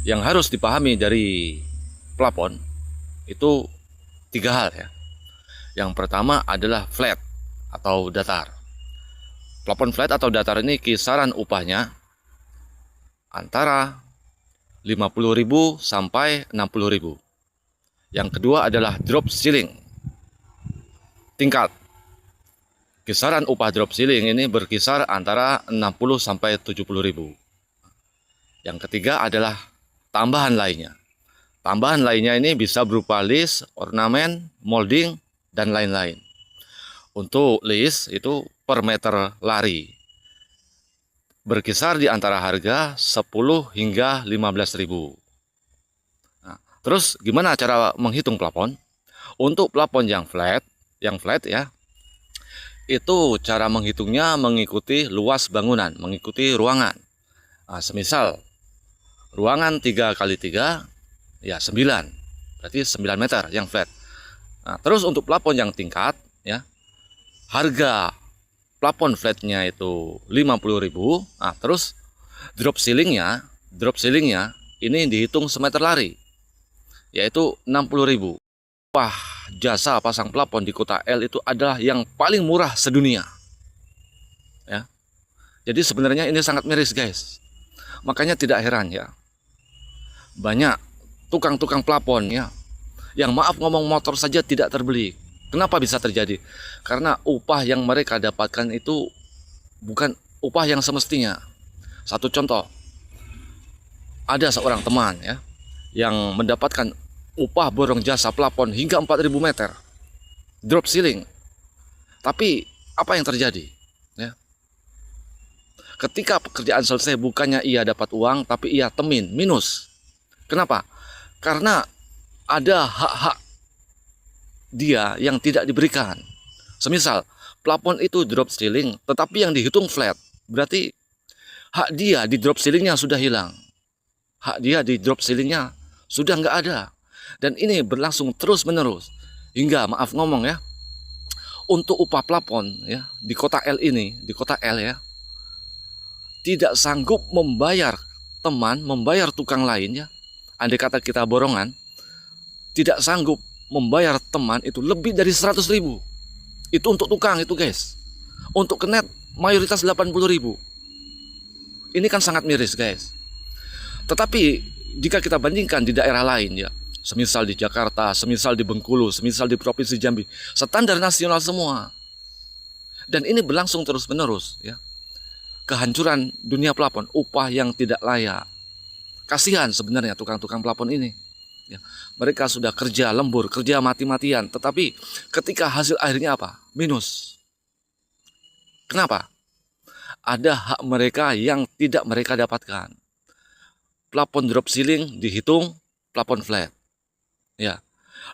Yang harus dipahami dari plafon itu tiga hal ya. Yang pertama adalah flat atau datar. Plafon flat atau datar ini kisaran upahnya antara 50.000 sampai 60.000. Yang kedua adalah drop ceiling, tingkat. Kisaran upah drop ceiling ini berkisar antara 60 sampai 70.000. Yang ketiga adalah tambahan lainnya. Tambahan lainnya ini bisa berupa list, ornamen, molding, dan lain-lain. Untuk list itu per meter lari berkisar di antara harga 10 hingga 15.000. Nah, terus gimana cara menghitung plafon? Untuk plafon yang flat ya, itu cara menghitungnya mengikuti luas bangunan, mengikuti ruangan. Nah, semisal ruangan 3x3 ya 9, berarti 9 meter yang flat. Nah, terus untuk plafon yang tingkat ya, harga plafon flatnya itu 50.000. Nah, terus drop ceilingnya ini dihitung semeter lari, yaitu 60.000. Wah, jasa pasang plafon di kota L itu adalah yang paling murah sedunia. Ya, jadi sebenarnya ini sangat miris guys. Makanya tidak heran ya, banyak tukang-tukang plafon ya, yang maaf ngomong motor saja tidak terbeli. Kenapa bisa terjadi? Karena upah yang mereka dapatkan itu bukan upah yang semestinya. Satu contoh, ada seorang teman ya yang mendapatkan upah borong jasa plafon hingga 4.000 meter drop ceiling. Tapi apa yang terjadi? Ya, ketika pekerjaan selesai bukannya ia dapat uang, tapi ia minus. Kenapa? Karena ada hak-hak dia yang tidak diberikan. Semisal plafon itu drop ceiling tetapi yang dihitung flat, berarti hak dia di drop ceilingnya sudah hilang. Hak dia di drop ceilingnya sudah nggak ada. Dan ini berlangsung terus menerus hingga maaf ngomong ya, untuk upah plafon ya di kota L ini, di kota L ya, tidak sanggup membayar teman, membayar tukang lain ya. Andai kata kita borongan, tidak sanggup membayar teman itu lebih dari 100.000. Itu untuk tukang itu guys. Untuk kenet mayoritas 80.000. Ini kan sangat miris guys. Tetapi jika kita bandingkan di daerah lain ya, semisal di Jakarta, semisal di Bengkulu, semisal di Provinsi Jambi, standar nasional semua. Dan ini berlangsung terus menerus ya. Kehancuran dunia plafon, upah yang tidak layak. Kasihan sebenarnya tukang-tukang plafon ini. Ya, mereka sudah kerja lembur, kerja mati-matian, tetapi ketika hasil akhirnya apa? Minus. Kenapa? Ada hak mereka yang tidak mereka dapatkan. Plafon drop ceiling dihitung, plafon flat. Ya,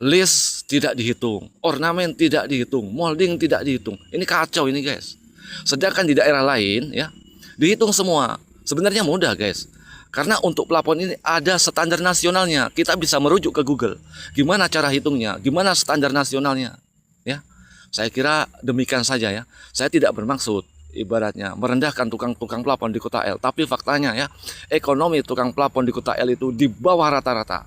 list tidak dihitung, ornamen tidak dihitung, molding tidak dihitung. Ini kacau ini guys. Sedangkan di daerah lain ya, dihitung semua. Sebenarnya mudah guys. Karena untuk plafon ini ada standar nasionalnya. Kita bisa merujuk ke Google. Gimana cara hitungnya? Gimana standar nasionalnya? Ya, saya kira demikian saja ya. Saya tidak bermaksud ibaratnya merendahkan tukang-tukang plafon di kota L. Tapi faktanya ya, ekonomi tukang plafon di kota L itu di bawah rata-rata.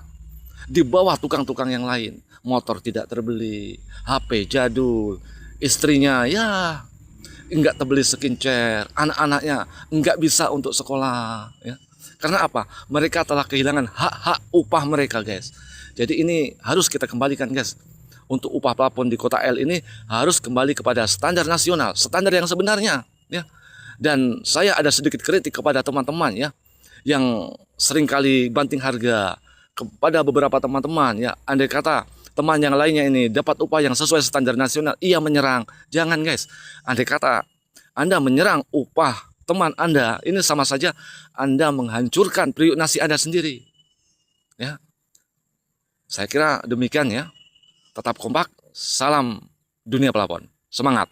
Di bawah tukang-tukang yang lain. Motor tidak terbeli, HP jadul, istrinya ya enggak terbeli skincare, anak-anaknya enggak bisa untuk sekolah ya. Karena apa? Mereka telah kehilangan hak-hak upah mereka guys. Jadi ini harus kita kembalikan guys. Untuk upah plafon di kota L ini harus kembali kepada standar nasional, standar yang sebenarnya ya. Dan saya ada sedikit kritik kepada teman-teman ya, yang seringkali banting harga kepada beberapa teman-teman ya. Andai kata teman yang lainnya ini dapat upah yang sesuai standar nasional, ia menyerang. Jangan guys. Andai kata Anda menyerang upah teman Anda, ini sama saja Anda menghancurkan periuk nasi Anda sendiri. Ya. Saya kira demikian ya. Tetap kompak, salam dunia plafon. Semangat.